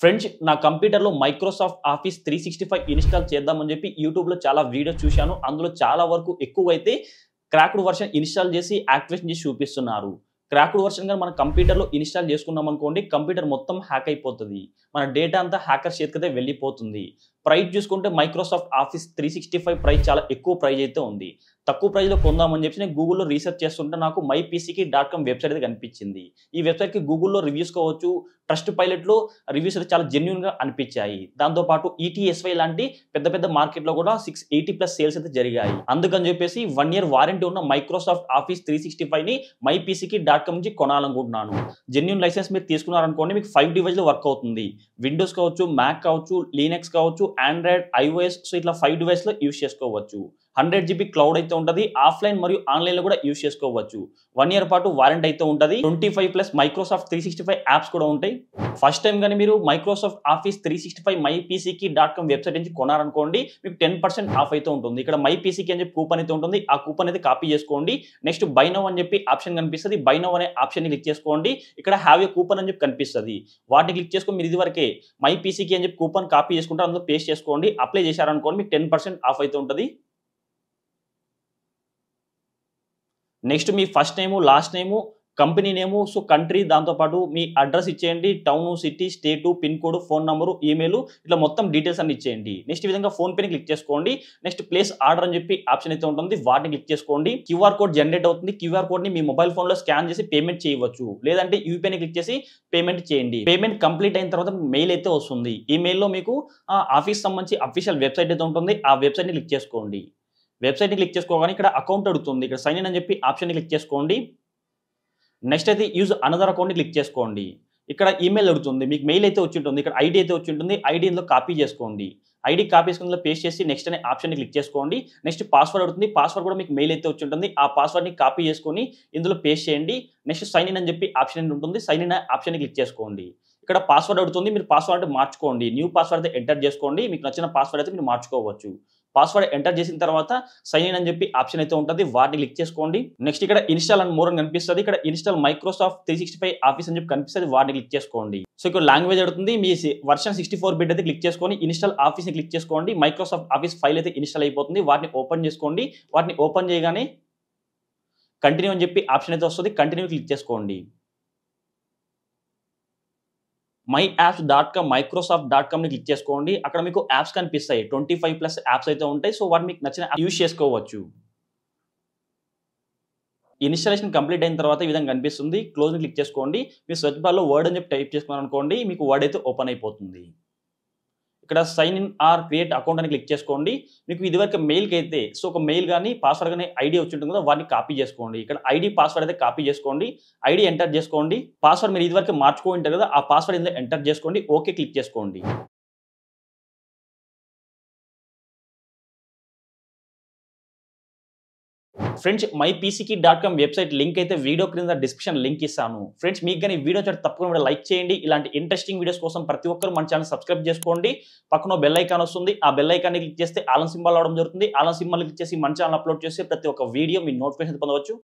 Friends నా కంప్యూటర్‌లో Microsoft office 365 install చేద్దామని చెప్పి యూట్యూబ్‌లో చాలా వీడియోస్ చూశాను. అందులో చాలా వరకు ఎక్కువైతే క్రాక్డ్ వెర్షన్ ఇన్‌స్టాల్ చేసి యాక్టివేషన్ చేసి చూపిస్తున్నారు. క్రాక్డ్ వెర్షన్ గాని మన కంప్యూటర్‌లో ఇన్‌స్టాల్ చేసుకున్నామనుకోండి కంప్యూటర్ మొత్తం హ్యాక్ అయిపోతది. మన డేటా అంతా హ్యాకర్స్ చేతికైతే వెళ్ళిపోతుంది. ప్రైస్ చూసుకుంటే మైక్రోసాఫ్ట్ ఆఫీస్ 365 ప్రైస్ చాలా ఎక్కువ ప్రైస్ అయితే ఉంది. తక్కువ ప్రైస్‌లో కొందామని చెప్పి నేను గూగుల్‌లో రీసెర్చ్ చేస్తుంటే నాకు mypck.com వెబ్‌సైట్ అయితే కనిపించింది. ఈ వెబ్‌సైట్‌కి గూగుల్‌లో రివ్యూస్ కావచ్చు, ట్రస్ట్ పైలట్‌లో రివ్యూస్ అయితే చాలా జెన్యూన్‌గా అనిపించాయి. దాంతో పాటు ఈటీఎస్వై లాంటి పెద్ద పెద్ద మార్కెట్‌లో కూడా 680+ సేల్స్ అయితే జరిగాయి. అందుకని చెప్పేసి 1 ఇయర్ వారంటీ ఉన్న మైక్రోసాఫ్ట్ ఆఫీస్ 365ని mypck.com నుంచి కొనాలనుకుంటున్నాను. జెన్యూన్ లైసెన్స్ మీరు తీసుకున్నారనుకోండి మీకు 5 డివైస్‌లో వర్క్ అవుతుంది. విండోస్ కావచ్చు, మ్యాక్ కావచ్చు, లినక్స్ కావచ్చు, ఆండ్రాయిడ్, ఐఓఎస్ సో ఇట్లా 5 డివైస్‌లో యూజ్ చేసుకోవచ్చు. 100 జీబీ క్లౌడ్ అయితే ఉంటది. ఆఫ్‌లైన్ మరియు ఆన్‌లైన్‌లో కూడా యూజ్ చేసుకోవచ్చు. 1 ఇయర్ పాటు వారంటీ అయితే ఉంటది. 25+ మైక్రోసాఫ్ట్ 365 యాప్స్ కూడా ఉంటాయి. ఫస్ట్ టైమ్ గాని మీరు మైక్రోసాఫ్ట్ ఆఫీస్ 365 mypck.com వెబ్‌సైట్ నుంచి కొనారనుకోండి మీకు 10% ఆఫ్ అయితే ఉంటుంది. ఇక్కడ mypck అని చెప్పి కూపన్ అయితే ఉంటుంది. ఆ కూపన్ అయితే కాపీ చేసుకోండి. నెక్స్ట్ బై నౌ అని చెప్పి ఆప్షన్ కనిపిస్తది. బై నౌ అనే ఆప్షన్‌ని క్లిక్ చేసుకోండి. ఇక్కడ హావ్ ఎ కూపన్ అని చెప్పి కనిపిస్తది. వాటిని క్లిక్ చేసుకొని మీరు ఇదివరకే mypck అని చెప్పి కూపన్ కాపీ చేసుకుంటే అందులో పేస్ట్ చేసుకోండి. అప్లై చేశారనుకోండి మీకు 10% ఆఫ్ అయితే ఉంటది. నెక్స్ట్ మీ first name, last name, company name, so country దాంతో పాటు మీ అడ్రస్ ఇచ్చేయండి. Town, city, state, pin code, phone number, email ఇట్లా మొత్తం డీటెయిల్స్ అన్ని ఇచ్చేయండి. నెక్స్ట్ ఈ విధంగా ఫోన్‌పేని క్లిక్ చేసుకోండి. నెక్స్ట్ ప్లేస్ ఆర్డర్ అని చెప్పి ఆప్షన్ అయితే ఉంటుంది. వాటిని క్లిక్ చేసుకోండి. క్యూఆర్ కోడ్ జనరేట్ అవుతుంది. క్యూఆర్ కోడ్‌ని మీ మొబైల్ ఫోన్‌లో స్కాన్ చేసి పేమెంట్ చేయవచ్చు. లేదంటే యూపీఐని క్లిక్ చేసి పేమెంట్ చేయండి. పేమెంట్ కంప్లీట్ అయిన తర్వాత మెయిల్ అయితే వస్తుంది. ఈ మెయిల్‌లో మీకు ఆఫీస్ సంబంధించి అఫీషియల్ వెబ్‌సైట్ అయితే ఉంటుంది. ఆ వెబ్‌సైట్‌ని క్లిక్ చేసుకోండి. వెబ్‌సైట్‌ని క్లిక్ చేసుకోగానే ఇక్కడ అకౌంట్ అడుగుతుంది. ఇక్కడ సైన్ ఇన్ అని చెప్పి ఆప్షన్‌ని క్లిక్ చేసుకోండి. నెక్స్ట్ అయితే యూజ్ అనదర్ అకౌంట్‌ని క్లిక్ చేసుకోండి. ఇక్కడ ఈమెయిల్ అడుగుతుంది. మీకు మెయిల్ అయితే వచ్చి ఉంటుంది. ఇక్కడ ఐడీ అయితే వచ్చి ఉంటుంది. ఐడీ ఇందులో కాపీ చేసుకోండి. ఐడీ కాపీ చేసుకొని ఇందులో పేస్ట్ చేసి నెక్స్ట్ అనే ఆప్షన్‌ని క్లిక్ చేసుకోండి. నెక్స్ట్ పాస్వర్డ్ అడుగుతుంది. పాస్వర్డ్ కూడా మీకు మెయిల్ అయితే వచ్చి ఉంటుంది. ఆ పాస్వర్డ్‌ని కాపీ చేసుకొని ఇందులో పేస్ట్ చేయండి. నెక్స్ట్ సైన్ ఇన్ అని చెప్పి ఆప్షన్ ఉంటుంది. సైన్ ఇన్ ఆప్షన్‌ని క్లిక్ చేసుకోండి. ఇక్కడ పాస్వర్డ్ అడుగుతుంది. మీరు పాస్వర్డ్ మార్చుకోండి. న్యూ పాస్వర్డ్ అయితే ఎంటర్ చేసుకోండి. మీకు నచ్చిన పాస్వర్డ్ అయితే మీరు మార్చుకోవచ్చు. పాస్వర్డ్ ఎంటర్ చేసిన తర్వాత సైన్ ఇన్ అని చెప్పి ఆప్షన్ అయితే ఉంటుంది. వాటిని క్లిక్ చేసుకోండి. నెక్స్ట్ ఇక్కడ ఇన్‌స్టాల్ అండ్ మోర్ అని కనిపిస్తది. ఇక్కడ ఇన్‌స్టాల్ మైక్రోసాఫ్ట్ 365 ఆఫీస్ అని చెప్పి కనిపిస్తది. వాటిని క్లిక్ చేసుకోండి. సో ఇక్కడ లాంగ్వేజ్ అడుగుతుంది. మీ వెర్షన్ 64 బిట్ అయితే క్లిక్ చేసుకొని ఇన్‌స్టాల్ ఆఫీస్‌ని క్లిక్ చేసుకోండి. మైక్రోసాఫ్ట్ ఆఫీస్ ఫైల్ అయితే ఇన్‌స్టాల్ అయిపోతుంది. వాటిని ఓపెన్ చేసుకోండి. వాటిని ఓపెన్ చేయగానే కంటిన్యూ అని చెప్పి ఆప్షన్ అయితే వస్తది. కంటిన్యూ క్లిక్ చేసుకోండి. myapps.com మైక్రోసాఫ్ట్.comని క్లిక్ చేసుకోండి. అక్కడ మీకు యాప్స్ కనిపిస్తాయి. 25+ యాప్స్ అయితే ఉంటాయి. సో వాటిని మీకు నచ్చిన యూజ్ చేసుకోవచ్చు. ఇనిషియలైజేషన్ కంప్లీట్ అయిన తర్వాత ఈ విధంగా కనిపిస్తుంది. క్లోజ్‌ని క్లిక్ చేసుకోండి. మీరు సెర్చ్ బార్‌లో వర్డ్ అని చెప్పి టైప్ చేసుకున్నారనుకోండి మీకు వర్డ్ అయితే ఓపెన్ అయిపోతుంది. ఇక్కడ sign in or create account అని క్లిక్ చేసుకోండి. మీకు ఇదివరకు మెయిల్‌కి అయితే సో ఒక మెయిల్ గాని, పాస్వర్డ్ గాని ఐడీ వచ్చి ఉంటుంది కదా! వాటిని కాపీ చేసుకోండి. ఇక్కడ ఐడీ, పాస్వర్డ్ అయితే కాపీ చేసుకోండి. ఐడీ ఎంటర్ చేసుకోండి. పాస్వర్డ్ మీరు ఇదివరకు మార్చుకొని ఉంటారు కదా! ఆ పాస్వర్డ్ ఇందులో ఎంటర్ చేసుకోండి. ఓకే క్లిక్ చేసుకోండి. ఫ్రెండ్స్ mypck.com వెబ్‌సైట్ లింక్ అయితే వీడియో క్రింద డిస్క్రిప్షన్ లింక్ ఇస్తాను. ఫ్రెండ్స్ మీకు గాని ఈ వీడియో నచ్చితే తప్పకుండా లైక్ చేయండి. ఇలాంటి ఇంట్రెస్టింగ్ వీడియోస్ కోసం ప్రతి ఒక్కరు మన ఛానెల్ సబ్స్క్రైబ్ చేసుకోండి. పక్కన బెల్ ఐకాన్ వస్తుంది. ఆ బెల్ ఐకాన్‌ని క్లిక్ చేస్తే ఆల్ సింబల్ రావడం జరుగుతుంది. ఆల్ సింబల్‌ని క్లిక్ చేసి మన ఛానెల్ అప్లోడ్ చేసి ప్రతి ఒక్క వీడియో మీ నోటిఫికేషన్ పొందవచ్చు.